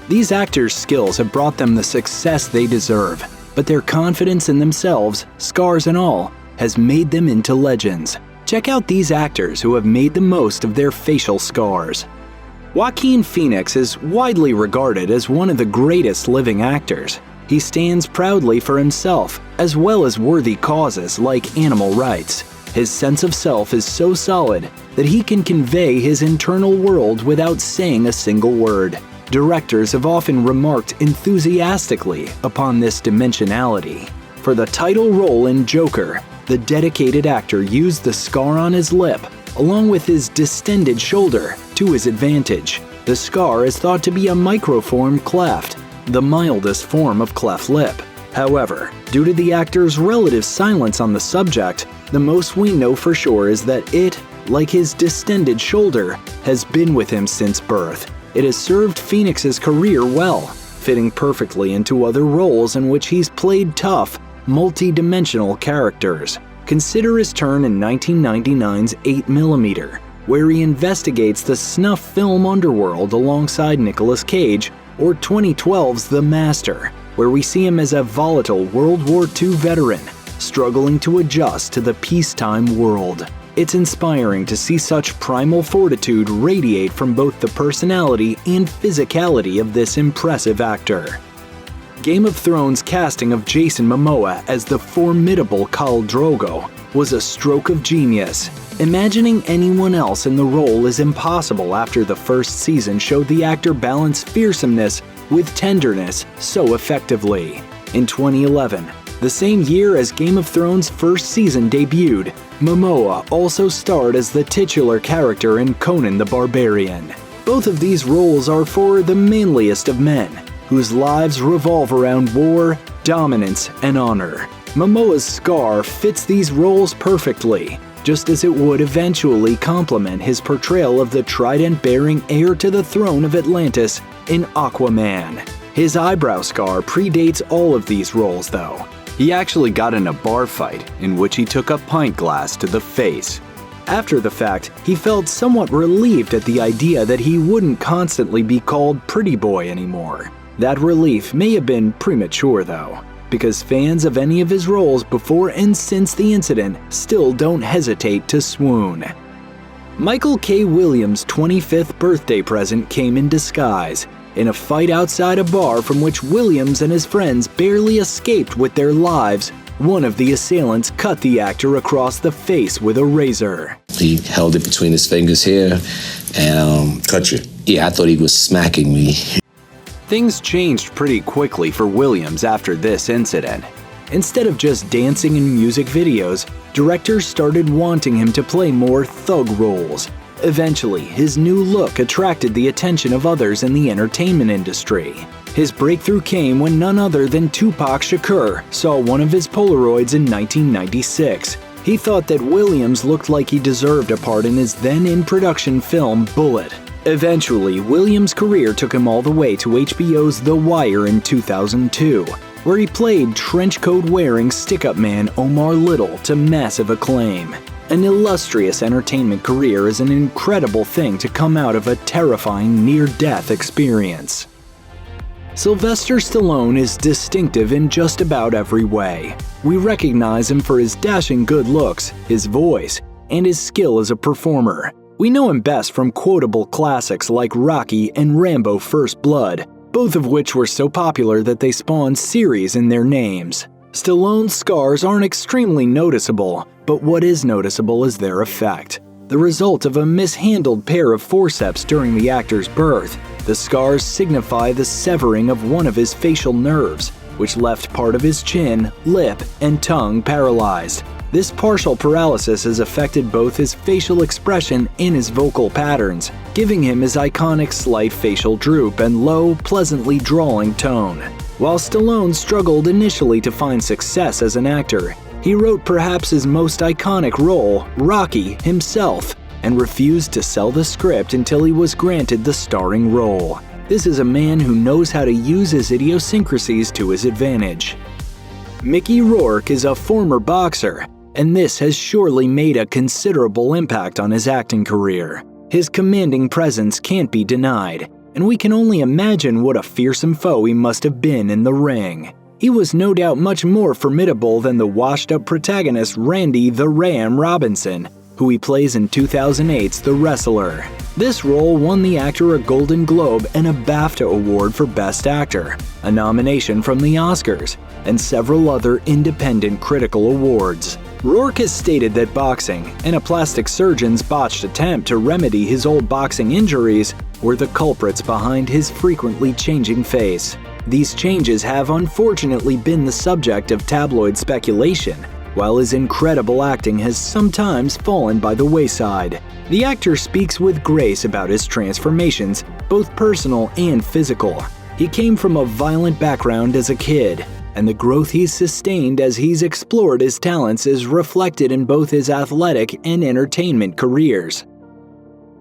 These actors' skills have brought them the success they deserve, but their confidence in themselves, scars and all, has made them into legends. Check out these actors who have made the most of their facial scars. Joaquin Phoenix is widely regarded as one of the greatest living actors. He stands proudly for himself, as well as worthy causes like animal rights. His sense of self is so solid that he can convey his internal world without saying a single word. Directors have often remarked enthusiastically upon this dimensionality. For the title role in Joker, the dedicated actor used the scar on his lip, along with his distended shoulder, to his advantage. The scar is thought to be a microform cleft, the mildest form of cleft lip. However, due to the actor's relative silence on the subject, the most we know for sure is that it, like his distended shoulder, has been with him since birth. It has served Phoenix's career well, fitting perfectly into other roles in which he's played tough, multi-dimensional characters. Consider his turn in 1999's 8mm, where he investigates the snuff film underworld alongside Nicolas Cage, or 2012's The Master, where we see him as a volatile World War II veteran, struggling to adjust to the peacetime world. It's inspiring to see such primal fortitude radiate from both the personality and physicality of this impressive actor. Game of Thrones' casting of Jason Momoa as the formidable Khal Drogo was a stroke of genius. Imagining anyone else in the role is impossible after the first season showed the actor balance fearsomeness with tenderness so effectively. In 2011, the same year as Game of Thrones' first season debuted, Momoa also starred as the titular character in Conan the Barbarian. Both of these roles are for the manliest of men, whose lives revolve around war, dominance, and honor. Momoa's scar fits these roles perfectly, just as it would eventually complement his portrayal of the trident-bearing heir to the throne of Atlantis in Aquaman. His eyebrow scar predates all of these roles, though. He actually got in a bar fight in which he took a pint glass to the face. After the fact, he felt somewhat relieved at the idea that he wouldn't constantly be called Pretty Boy anymore. That relief may have been premature, though, because fans of any of his roles before and since the incident still don't hesitate to swoon. Michael K. Williams' 25th birthday present came in disguise, in a fight outside a bar from which Williams and his friends barely escaped with their lives. One of the assailants cut the actor across the face with a razor. He held it between his fingers here and cut you? Yeah, I thought he was smacking me. Things changed pretty quickly for Williams after this incident. Instead of just dancing in music videos, directors started wanting him to play more thug roles. Eventually, his new look attracted the attention of others in the entertainment industry. His breakthrough came when none other than Tupac Shakur saw one of his Polaroids in 1996. He thought that Williams looked like he deserved a part in his then-in-production film Bullet. Eventually, Williams' career took him all the way to HBO's The Wire in 2002, where he played trenchcoat-wearing stick-up man Omar Little to massive acclaim. An illustrious entertainment career is an incredible thing to come out of a terrifying near-death experience. Sylvester Stallone is distinctive in just about every way. We recognize him for his dashing good looks, his voice, and his skill as a performer. We know him best from quotable classics like Rocky and Rambo: First Blood, both of which were so popular that they spawned series in their names. Stallone's scars aren't extremely noticeable, but what is noticeable is their effect. The result of a mishandled pair of forceps during the actor's birth. The scars signify the severing of one of his facial nerves, which left part of his chin, lip, and tongue paralyzed. This partial paralysis has affected both his facial expression and his vocal patterns, giving him his iconic slight facial droop and low, pleasantly drawling tone. While Stallone struggled initially to find success as an actor, he wrote perhaps his most iconic role, Rocky, himself, and refused to sell the script until he was granted the starring role. This is a man who knows how to use his idiosyncrasies to his advantage. Mickey Rourke is a former boxer, and this has surely made a considerable impact on his acting career. His commanding presence can't be denied, and we can only imagine what a fearsome foe he must have been in the ring. He was no doubt much more formidable than the washed-up protagonist Randy the Ram Robinson, who he plays in 2008's The Wrestler. This role won the actor a Golden Globe and a BAFTA Award for Best Actor, a nomination from the Oscars, and several other independent critical awards. Rourke has stated that boxing and a plastic surgeon's botched attempt to remedy his old boxing injuries were the culprits behind his frequently changing face. These changes have unfortunately been the subject of tabloid speculation, while his incredible acting has sometimes fallen by the wayside. The actor speaks with grace about his transformations, both personal and physical. He came from a violent background as a kid, and the growth he's sustained as he's explored his talents is reflected in both his athletic and entertainment careers.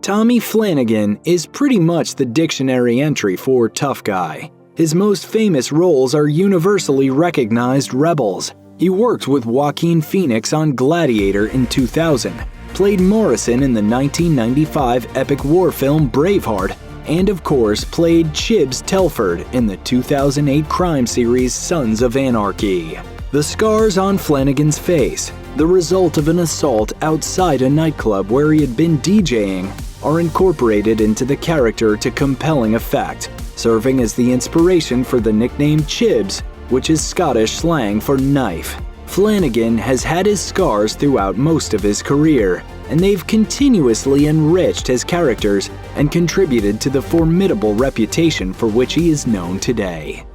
Tommy Flanagan is pretty much the dictionary entry for tough guy. His most famous roles are universally recognized rebels. He worked with Joaquin Phoenix on Gladiator in 2000, played Morrison in the 1995 epic war film Braveheart, and of course played Chibs Telford in the 2008 crime series Sons of Anarchy. The scars on Flanagan's face, the result of an assault outside a nightclub where he had been DJing, are incorporated into the character to compelling effect, serving as the inspiration for the nickname Chibs, which is Scottish slang for knife. Flanagan has had his scars throughout most of his career, and they've continuously enriched his characters and contributed to the formidable reputation for which he is known today.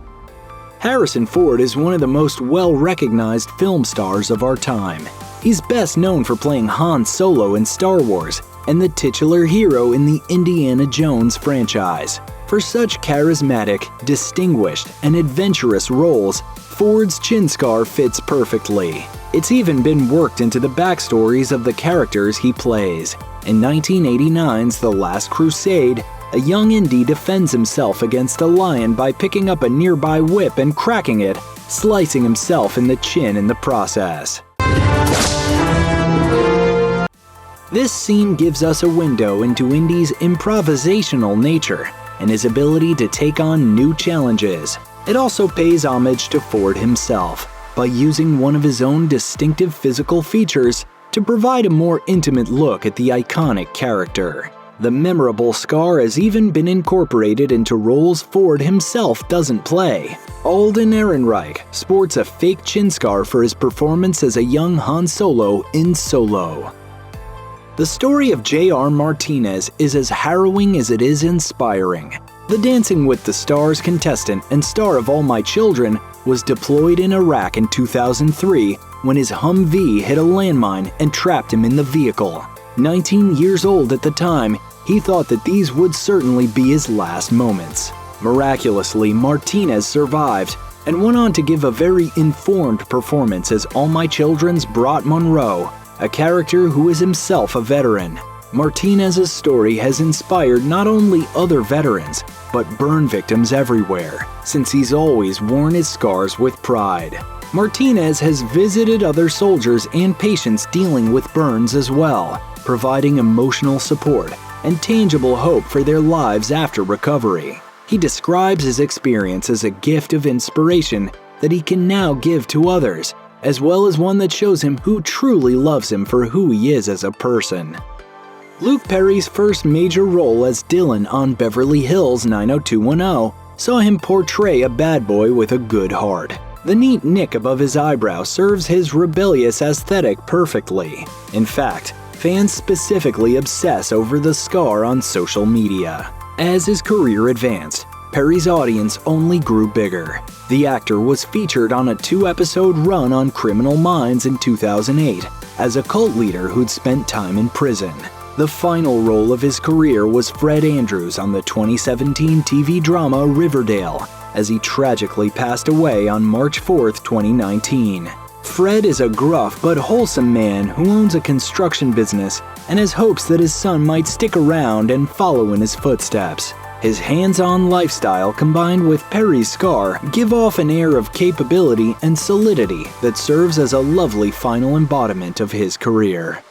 Harrison Ford is one of the most well-recognized film stars of our time. He's best known for playing Han Solo in Star Wars and the titular hero in the Indiana Jones franchise. For such charismatic, distinguished, and adventurous roles, Ford's chin scar fits perfectly. It's even been worked into the backstories of the characters he plays. In 1989's The Last Crusade, a young Indy defends himself against a lion by picking up a nearby whip and cracking it, slicing himself in the chin in the process. This scene gives us a window into Indy's improvisational nature and his ability to take on new challenges. It also pays homage to Ford himself by using one of his own distinctive physical features to provide a more intimate look at the iconic character. The memorable scar has even been incorporated into roles Ford himself doesn't play. Alden Ehrenreich sports a fake chin scar for his performance as a young Han Solo in Solo. The story of J.R. Martinez is as harrowing as it is inspiring. The Dancing with the Stars contestant and star of All My Children was deployed in Iraq in 2003 when his Humvee hit a landmine and trapped him in the vehicle. 19 years old at the time, he thought that these would certainly be his last moments. Miraculously, Martinez survived and went on to give a very informed performance as All My Children's Brought Monroe, a character who is himself a veteran. Martinez's story has inspired not only other veterans, but burn victims everywhere, since he's always worn his scars with pride. Martinez has visited other soldiers and patients dealing with burns as well, providing emotional support and tangible hope for their lives after recovery. He describes his experience as a gift of inspiration that he can now give to others, as well as one that shows him who truly loves him for who he is as a person. Luke Perry's first major role as Dylan on Beverly Hills 90210 saw him portray a bad boy with a good heart. The neat nick above his eyebrow serves his rebellious aesthetic perfectly. In fact, fans specifically obsess over the scar on social media. As his career advanced, Perry's audience only grew bigger. The actor was featured on a 2-episode run on Criminal Minds in 2008 as a cult leader who'd spent time in prison. The final role of his career was Fred Andrews on the 2017 TV drama Riverdale, as he tragically passed away on March 4, 2019. Fred is a gruff but wholesome man who owns a construction business and has hopes that his son might stick around and follow in his footsteps. His hands-on lifestyle combined with Perry's scar give off an air of capability and solidity that serves as a lovely final embodiment of his career.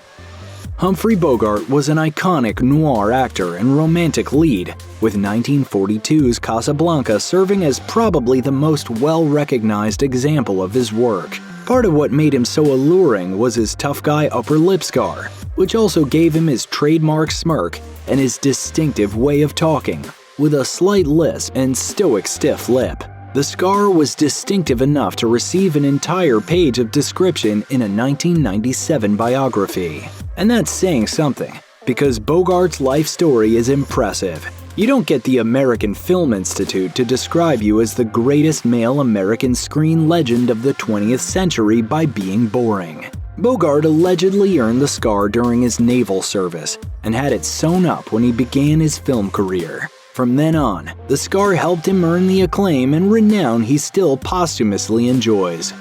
Humphrey Bogart was an iconic noir actor and romantic lead, with 1942's Casablanca serving as probably the most well-recognized example of his work. Part of what made him so alluring was his tough guy upper lip scar, which also gave him his trademark smirk and his distinctive way of talking, with a slight lisp and stoic stiff lip. The scar was distinctive enough to receive an entire page of description in a 1997 biography. And that's saying something, because Bogart's life story is impressive. You don't get the American Film Institute to describe you as the greatest male American screen legend of the 20th century by being boring. Bogart allegedly earned the scar during his naval service and had it sewn up when he began his film career. From then on, the scar helped him earn the acclaim and renown he still posthumously enjoys.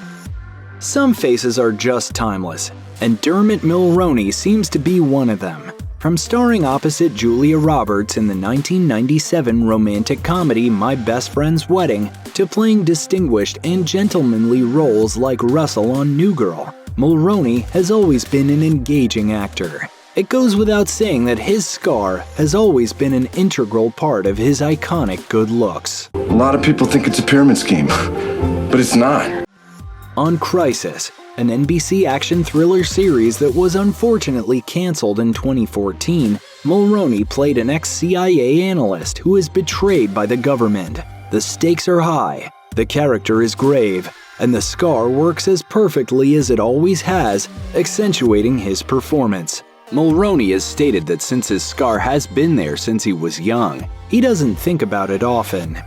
Some faces are just timeless, and Dermot Mulroney seems to be one of them. From starring opposite Julia Roberts in the 1997 romantic comedy My Best Friend's Wedding to playing distinguished and gentlemanly roles like Russell on New Girl, Mulroney has always been an engaging actor. It goes without saying that his scar has always been an integral part of his iconic good looks. A lot of people think it's a pyramid scheme, but it's not. On Crisis, an NBC action thriller series that was unfortunately canceled in 2014, Mulroney played an ex-CIA analyst who is betrayed by the government. The stakes are high, the character is grave, and the scar works as perfectly as it always has, accentuating his performance. Mulroney has stated that since his scar has been there since he was young, he doesn't think about it often.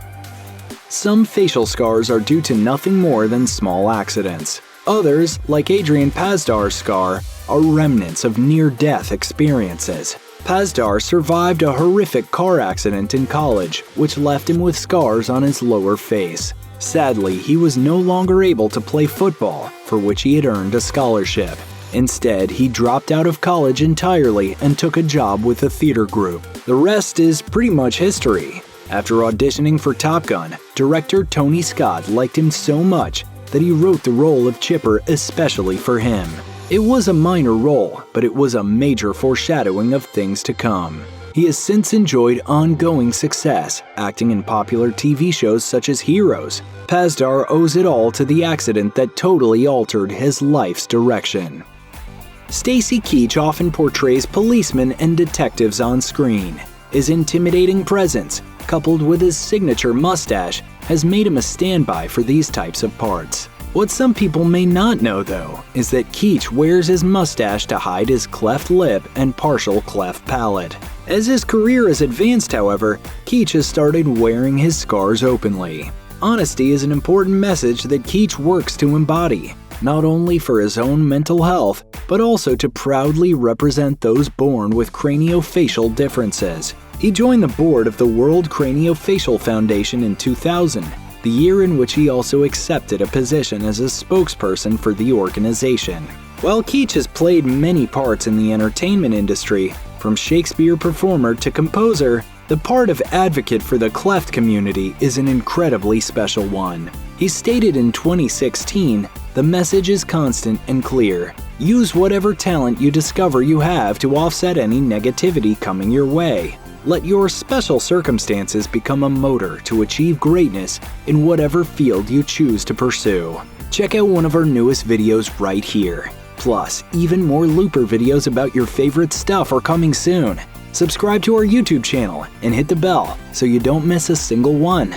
Some facial scars are due to nothing more than small accidents. Others, like Adrian Pasdar's scar, are remnants of near-death experiences. Pasdar survived a horrific car accident in college, which left him with scars on his lower face. Sadly, he was no longer able to play football, for which he had earned a scholarship. Instead, he dropped out of college entirely and took a job with a theater group. The rest is pretty much history. After auditioning for Top Gun, director Tony Scott liked him so much that he wrote the role of Chipper especially for him. It was a minor role, but it was a major foreshadowing of things to come. He has since enjoyed ongoing success, acting in popular TV shows such as Heroes. Pasdar owes it all to the accident that totally altered his life's direction. Stacy Keach often portrays policemen and detectives on screen. His intimidating presence, coupled with his signature mustache, has made him a standby for these types of parts. What some people may not know, though, is that Keach wears his mustache to hide his cleft lip and partial cleft palate. As his career has advanced, however, Keach has started wearing his scars openly. Honesty is an important message that Keach works to embody, not only for his own mental health, but also to proudly represent those born with craniofacial differences. He joined the board of the World Craniofacial Foundation in 2000, the year in which he also accepted a position as a spokesperson for the organization. While Keach has played many parts in the entertainment industry, from Shakespeare performer to composer, the part of advocate for the cleft community is an incredibly special one. He stated in 2016, "The message is constant and clear. Use whatever talent you discover you have to offset any negativity coming your way. Let your special circumstances become a motor to achieve greatness in whatever field you choose to pursue." Check out one of our newest videos right here. Plus, even more Looper videos about your favorite stuff are coming soon. Subscribe to our YouTube channel and hit the bell so you don't miss a single one.